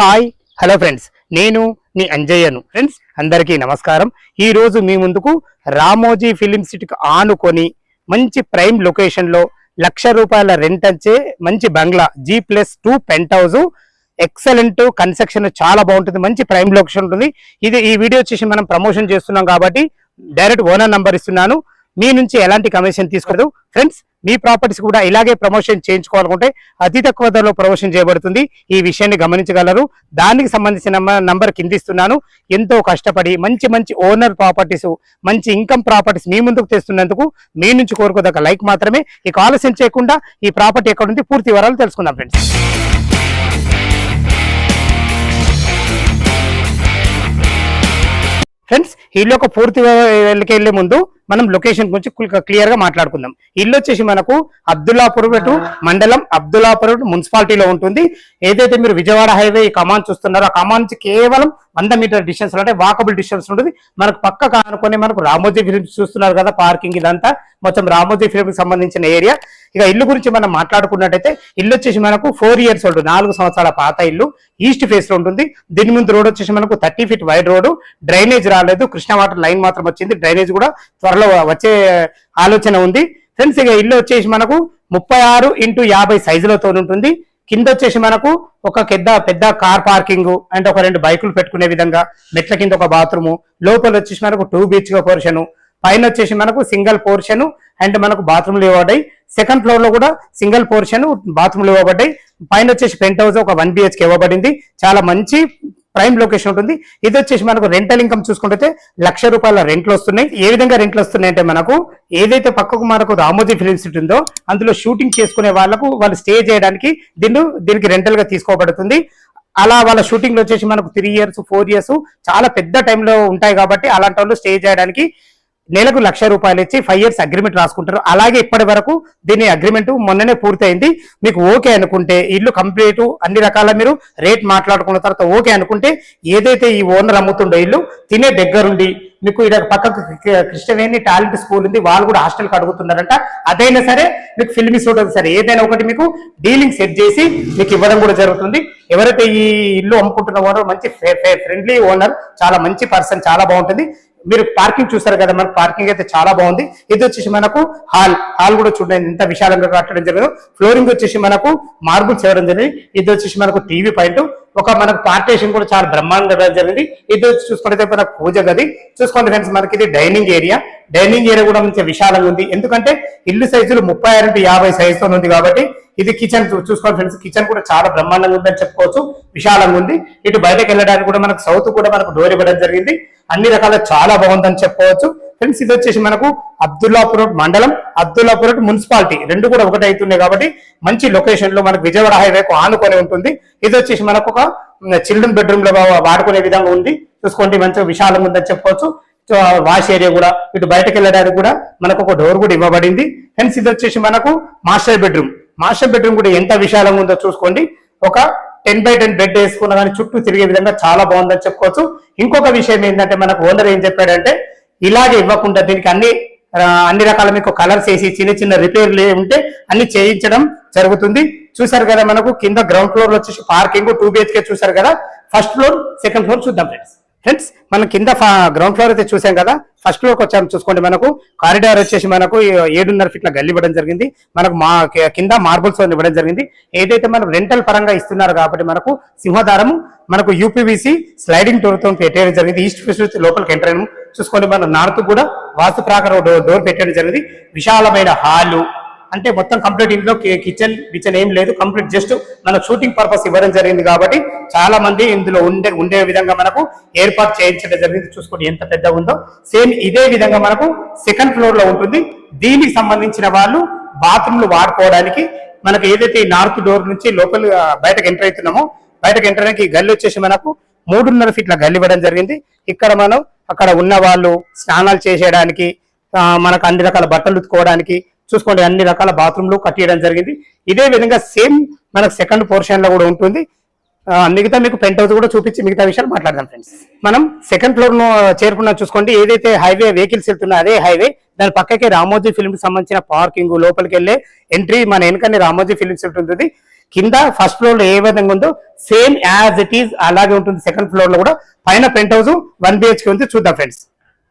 Hi hello friends, నేను మీ అంజయ్యను. Friends అందరికీ నమస్కారం. ఈ రోజు మీ ముందుకు రామోజీ ఫిలిం సిటీకి ఆనుకొని మంచి ప్రైమ్ లొకేషన్లో ₹1,00,000 రెంట్ వచ్చే మంచి బంగ్లా G+2 penthouse. Excellent construction, చాలా బాగుంటుంది, మంచి ప్రైమ్ లొకేషన్ ఉంటుంది. ఈ వీడియో వచ్చేసి మనం ప్రమోషన్ చేస్తున్నాం కాబట్టి డైరెక్ట్ ఓనర్ నంబర్ ఇస్తున్నాను. మీ నుంచి ఎలాంటి కమిషన్ తీసుకోదు. ఫ్రెండ్స్, మీ ప్రాపర్టీస్ కూడా ఇలాగే ప్రమోషన్ చేయించుకోవాలనుకుంటే అతి తక్కువ ధరలో ప్రమోషన్ చేయబడుతుంది. ఈ విషయాన్ని గమనించగలరు. దానికి సంబంధించిన నంబర్ కింద ఇస్తున్నాను. ఎంతో కష్టపడి మంచి మంచి ఓనర్ ప్రాపర్టీస్, మంచి ఇన్కమ్ ప్రాపర్టీస్ మీ ముందుకు తెస్తున్నందుకు మీ నుంచి కోరుకోదగ్గ లైక్ మాత్రమే. ఈ ఆలస్యం చేయకుండా ఈ ప్రాపర్టీ ఎక్కడ ఉంది పూర్తి వివరాలు తెలుసుకుందాం ఫ్రెండ్స్. ఫ్రెండ్స్, ఇల్లు పూర్తి వెళ్ళే ముందు మనం లొకేషన్ గురించి క్లియర్ గా మాట్లాడుకుందాం. ఇల్లు వచ్చేసి మనకు అబ్దుల్లాపూర్ మండలం, అబ్దుల్లాపూర్ మున్సిపాలిటీలో ఉంటుంది. ఏదైతే మీరు విజయవాడ హైవే ఈ కమాన్ చూస్తున్నారో ఆ కమాన్ నుంచి కేవలం 100 మీటర్ డిస్టెన్స్ అంటే వాకబుల్ డిస్టెన్స్ ఉంటుంది. మనకు పక్క అనుకునే మనకు రామోజీ ఫిలిమ్స్ చూస్తున్నారు కదా, పార్కింగ్ ఇదంతా మొత్తం రామోజీ ఫిలిమ్స్ సంబంధించిన ఏరియా. ఇక ఇల్లు గురించి మనం మాట్లాడుకున్నట్టయితే ఇల్లు వచ్చేసి మనకు 4 ఇయర్స్ ఓల్డ్, 4 సంవత్సరాల పాత ఇల్లు. ఈస్ట్ ఫేస్ లో ఉంటుంది. దీని ముందు రోడ్ వచ్చేసి మనకు 30 ఫీట్ వైడ్ రోడ్. డ్రైనేజ్ రాలేదు, కృష్ణా వాటర్ లైన్ మాత్రం వచ్చింది. డ్రైనేజ్ కూడా త్వరలో వచ్చే ఆలోచన ఉంది. ఫ్రెండ్స్, ఇక ఇల్లు వచ్చేసి మనకు 36x50 సైజులతో ఉంటుంది. కింద వచ్చేసి మనకు ఒక పెద్ద కార్ పార్కింగ్ అండ్ ఒక 2 బైకులు పెట్టుకునే విధంగా, మెట్ల కింద ఒక బాత్రూము, లోపల వచ్చేసి మనకు 2 BHK పోర్షన్, పైన వచ్చేసి మనకు సింగిల్ పోర్షన్ అండ్ మనకు బాత్రూమ్లు ఇవ్వబడ్డాయి. సెకండ్ ఫ్లోర్ లో కూడా సింగిల్ పోర్షన్, బాత్రూమ్లు ఇవ్వబడ్డాయి. పైన వచ్చేసి పెంట్ హౌస్ ఒక 1 BHK ఇవ్వబడింది. చాలా మంచి ప్రైమ్ లొకేషన్ ఉంటుంది. ఇది వచ్చేసి మనకు రెంటల్ ఇన్కమ్ చూసుకుంటే ₹1,00,000 రెంట్లు వస్తున్నాయి. ఏ విధంగా రెంట్లు వస్తున్నాయి అంటే మనకు ఏదైతే పక్కకు మనకు రామోజీ ఫిలిం సిటీ ఉందో అందులో షూటింగ్ చేసుకునే వాళ్ళు స్టే చేయడానికి దీనికి రెంటల్ గా తీసుకోబడుతుంది. అలా వాళ్ళ షూటింగ్ లో వచ్చేసి మనకు 3 ఇయర్స్ 4 ఇయర్స్ చాలా పెద్ద టైంలో ఉంటాయి కాబట్టి అలాంటి వాళ్ళు స్టే చేయడానికి నెలకు ₹1,00,000 ఇచ్చి 5 ఇయర్స్ అగ్రిమెంట్ రాసుకుంటారు. అలాగే ఇప్పటి వరకు దీని అగ్రిమెంట్ మొన్ననే పూర్తయింది. మీకు ఓకే అనుకుంటే ఇల్లు కంప్లీట్ అన్ని రకాల మీరు రేట్ మాట్లాడుకున్న తర్వాత ఓకే అనుకుంటే ఏదైతే ఈ ఓనర్ అమ్ముతుండో ఇల్లు తినే దగ్గరుండి మీకు ఇక్కడ పక్కకు కృష్ణవేణి టాలెంట్ స్కూల్ ఉంది, వాళ్ళు కూడా హాస్టల్కి అడుగుతున్నారంట. అదైనా సరే మీకు ఫిల్మ్ ఇన్స్టిట్యూట్ సరే ఏదైనా ఒకటి మీకు డీలింగ్ సెట్ చేసి మీకు ఇవ్వడం కూడా జరుగుతుంది. ఎవరైతే ఈ ఇల్లు అమ్ముకుంటున్న ఓనర్ మంచి ఫ్రెండ్లీ ఓనర్, చాలా మంచి పర్సన్, చాలా బాగుంటుంది. మీరు పార్కింగ్ చూస్తారు కదా, మనకు పార్కింగ్ అయితే చాలా బాగుంది. ఇది వచ్చేసి మనకు హాల్ కూడా చూడండి ఎంత విశాలంగా కట్టడం జరిగింది. ఫ్లోరింగ్ వచ్చేసి మనకు మార్బుల్స్ వేయడం జరిగింది. ఇది వచ్చేసి మనకు టీవీ పాయింట్, ఒక మనకు పార్టీషన్ కూడా చాలా బ్రహ్మాండంగా జరిగింది. ఇది వచ్చి చూసుకుంటే మనకు పూజ గది చూసుకోండి ఫ్రెండ్స్. మనకి ఇది డైనింగ్ ఏరియా కూడా మంచి విశాలంగా ఉంది. ఎందుకంటే ఇల్లు సైజులు 36x50 సైజుతో ఉంది కాబట్టి ఇది కిచెన్ చూసుకోండి ఫ్రెండ్స్. కిచెన్ కూడా చాలా బ్రహ్మాండంగా ఉందని చెప్పుకోవచ్చు, విశాలంగా ఉంది. ఇటు బయటకు వెళ్ళడానికి కూడా మనకు సౌత్ కూడా మనకు డోర్ ఇవ్వడం జరిగింది. అన్ని రకాల చాలా బాగుందని చెప్పుకోవచ్చు ఫ్రెండ్స్. ఇది వచ్చేసి మనకు అబ్దుల్లాపూర్ మండలం, అబ్దుల్లాపూర్ మున్సిపాలిటీ రెండు కూడా ఒకటి అవుతున్నాయి కాబట్టి మంచి లొకేషన్ లో మనకు విజయవాడ హైవేకు ఆనుకొని ఉంటుంది. ఇది వచ్చేసి మనకు ఒక చిల్డ్రన్ బెడ్రూమ్ లో వాడుకునే విధంగా ఉంది. చూసుకోండి మంచిగా విశాలంగా ఉందని చెప్పుకోవచ్చు. వాష్ ఏరియా కూడా, ఇటు బయటకు వెళ్ళడానికి కూడా మనకు ఒక డోర్ కూడా ఇవ్వబడింది. ఫ్రెండ్స్, ఇది వచ్చేసి మనకు మాస్టర్ బెడ్రూమ్ కూడా ఎంత విశాలంగా ఉందో చూసుకోండి. ఒక 10x10 బెడ్ వేసుకున్నా కానీ చుట్టూ తిరిగే విధంగా చాలా బాగుందని చెప్పుకోవచ్చు. ఇంకొక విషయం ఏంటంటే మనకు ఓనర్ ఏం చెప్పాడంటే ఇలాగే ఇవ్వకుండా దీనికి అన్ని రకాల మీకు కలర్స్ వేసి చిన్న రిపేర్లు ఉంటే అన్ని చేయించడం జరుగుతుంది. చూసారు కదా, మనకు కింద గ్రౌండ్ ఫ్లోర్ లో వచ్చేసి పార్కింగ్ 2 BHK చూసారు కదా. ఫస్ట్ ఫ్లోర్ సెకండ్ ఫ్లోర్ చూద్దాం ఫ్రెండ్స్. మనం కింద గ్రౌండ్ ఫ్లోర్ అయితే చూసాం కదా. ఫస్ట్ ఫ్లోర్ కి వచ్చాము చూసుకోండి. మనకు కారిడార్ వచ్చేసి మనకు 7.5 ఫీట్ల గల్లి ఇవ్వడం జరిగింది. మనకు కింద మార్బుల్స్ ఇవ్వడం జరిగింది. ఏదైతే మనకు రెంటల్ పరంగా ఇస్తున్నారు కాబట్టి మనకు సింహదారము మనకు UPVC స్లైడింగ్ డోర్ తో పెట్టేయడం జరిగింది. ఈస్ట్ ఫేస్ లోపలికి ఎంటర్ అయినాము చూసుకోండి. మన నార్త్ కూడా వాస్తు ప్రకారం డోర్ పెట్టడం జరిగింది. విశాలమైన హాలు అంటే మొత్తం కంప్లీట్ ఇంట్లో కిచెన్ ఏం లేదు, కంప్లీట్ జస్ట్ మన షూటింగ్ పర్పస్ ఇవ్వడం జరిగింది కాబట్టి చాలా మంది ఇందులో ఉండే విధంగా మనకు ఏర్పాటు చేయించడం జరిగింది. చూసుకోండి ఎంత పెద్దగా ఉందో. సేమ్ ఇదే విధంగా మనకు సెకండ్ ఫ్లోర్ లో ఉంటుంది. దీనికి సంబంధించిన వాళ్ళు బాత్రూమ్లు వాడుకోవడానికి మనకు ఏదైతే నార్త్ డోర్ నుంచి లోపల బయటకు ఎంటర్ అవుతున్నామో బయటకు ఎంటర్ అయ్యాక ఈ గల్లి వచ్చేసి మనకు 3.5 ఫీట్ల గల్లి ఇవ్వడం జరిగింది. ఇక్కడ మనం అక్కడ ఉన్న వాళ్ళు స్నానాలు చేసేయడానికి, మనకు అన్ని రకాల బట్టలు ఉతుకోవడానికి చూసుకోండి అన్ని రకాల బాత్రూమ్లు కట్టియడం జరిగింది. ఇదే విధంగా సేమ్ మనకు సెకండ్ పోర్షన్ లో కూడా ఉంటుంది. మిగతా మీకు పెంట్ హౌస్ కూడా చూపించి మిగతా విషయాలు మాట్లాడదాం ఫ్రెండ్స్. మనం సెకండ్ ఫ్లోర్ ను చేరుకున్నా చూసుకోండి. ఏదైతే హైవే వెహికల్స్ వెళ్తున్నా అదే హైవే, దాని పక్కకే రామోజీ ఫిల్మ్ కి సంబంధించిన పార్కింగ్, లోపలికి వెళ్ళే ఎంట్రీ మన వెనకనే రామోజీ ఫిల్మ్ సిటీ ఉంటుంది. కింద ఫస్ట్ ఫ్లోర్ లో ఏ విధంగా ఉందో సేమ్ యాజ్ ఇట్ ఈస్ అలాగే ఉంటుంది. సెకండ్ ఫ్లోర్ లో కూడా పైన పెంట్ హౌస్ 1 BHK ఉంది. చూద్దాం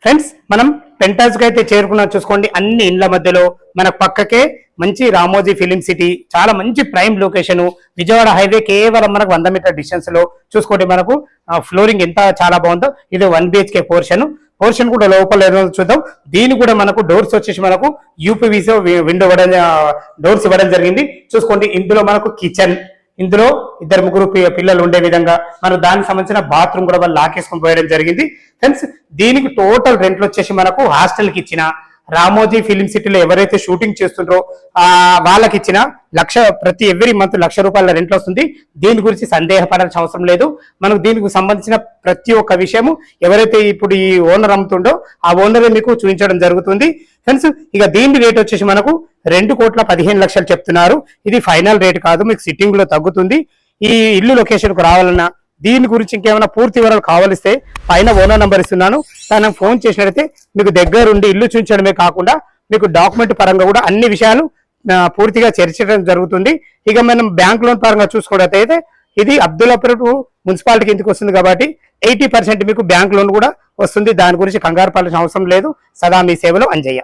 ఫ్రెండ్స్ మనం పెంట్ హౌస్ కి అయితే చేరుకున్నాం. చూసుకోండి అన్ని ఇండ్ల మధ్యలో మన పక్కకే మంచి రామోజీ ఫిలిం సిటీ, చాలా మంచి ప్రైమ్ లొకేషన్, విజయవాడ హైవే కేవలం మనకు 100 మీటర్ డిస్టెన్స్ లో. చూసుకోండి మనకు ఫ్లోరింగ్ ఎంత చాలా బాగుందో. ఇది 1 BHK పోర్షన్ కూడా లోపల ఏదో చూద్దాం. దీని కూడా మనకు డోర్స్ వచ్చేసి మనకు యూపీవీసీ విండో డోర్స్ ఇవ్వడం జరిగింది. చూసుకోండి ఇందులో మనకు కిచెన్, ఇందులో 2-3 పిల్లలు ఉండే విధంగా మనకు దానికి సంబంధించిన బాత్రూమ్ కూడా వాళ్ళు లాకేసుకొని పోయడం జరిగింది. ఫ్రెండ్స్ దీనికి టోటల్ రెంట్లు వచ్చేసి మనకు హాస్టల్ కి ఇచ్చిన, రామోజీ ఫిలిం సిటీలో ఎవరైతే షూటింగ్ చేస్తుండ్రో వాళ్ళకి ఇచ్చిన ప్రతి ఎవ్రీ మంత్ ₹1,00,000 రెంట్ వస్తుంది. దీని గురించి సందేహపడాల్సిన అవసరం లేదు. మనకు దీనికి సంబంధించిన ప్రతి ఒక్క విషయము ఎవరైతే ఇప్పుడు ఈ ఓనర్ అమ్ముతుండో ఆ ఓనరే మీకు చూపించడం జరుగుతుంది. ఫ్రెండ్స్ ఇక దీని రేట్ వచ్చేసి మనకు 2,15,00,000 చెప్తున్నారు. ఇది ఫైనల్ రేట్ కాదు, మీకు సిట్టింగ్ లో తగ్గుతుంది. ఈ ఇల్లు లొకేషన్ కు రావాలన్నా దీని గురించి ఇంకేమైనా పూర్తి వివరాలు కావాలిస్తే పైన ఓనర్ నంబర్ ఇస్తున్నాను, తనకు ఫోన్ చేసినట్లయితే మీకు దగ్గరుండి ఇల్లు చూపించడమే కాకుండా మీకు డాక్యుమెంట్ పరంగా కూడా అన్ని విషయాలు పూర్తిగా చర్చించడం జరుగుతుంది. ఇక మనం బ్యాంక్ లోన్ పరంగా చూసుకోవడైతే ఇది అబ్దుల్లాపూర్ మున్సిపాలిటీ కిందకి వస్తుంది కాబట్టి 80% మీకు బ్యాంక్ లోన్ కూడా వస్తుంది. దాని గురించి కంగారు పడాల్సిన అవసరం లేదు. సదా మీ సేవలో అంజయ్య.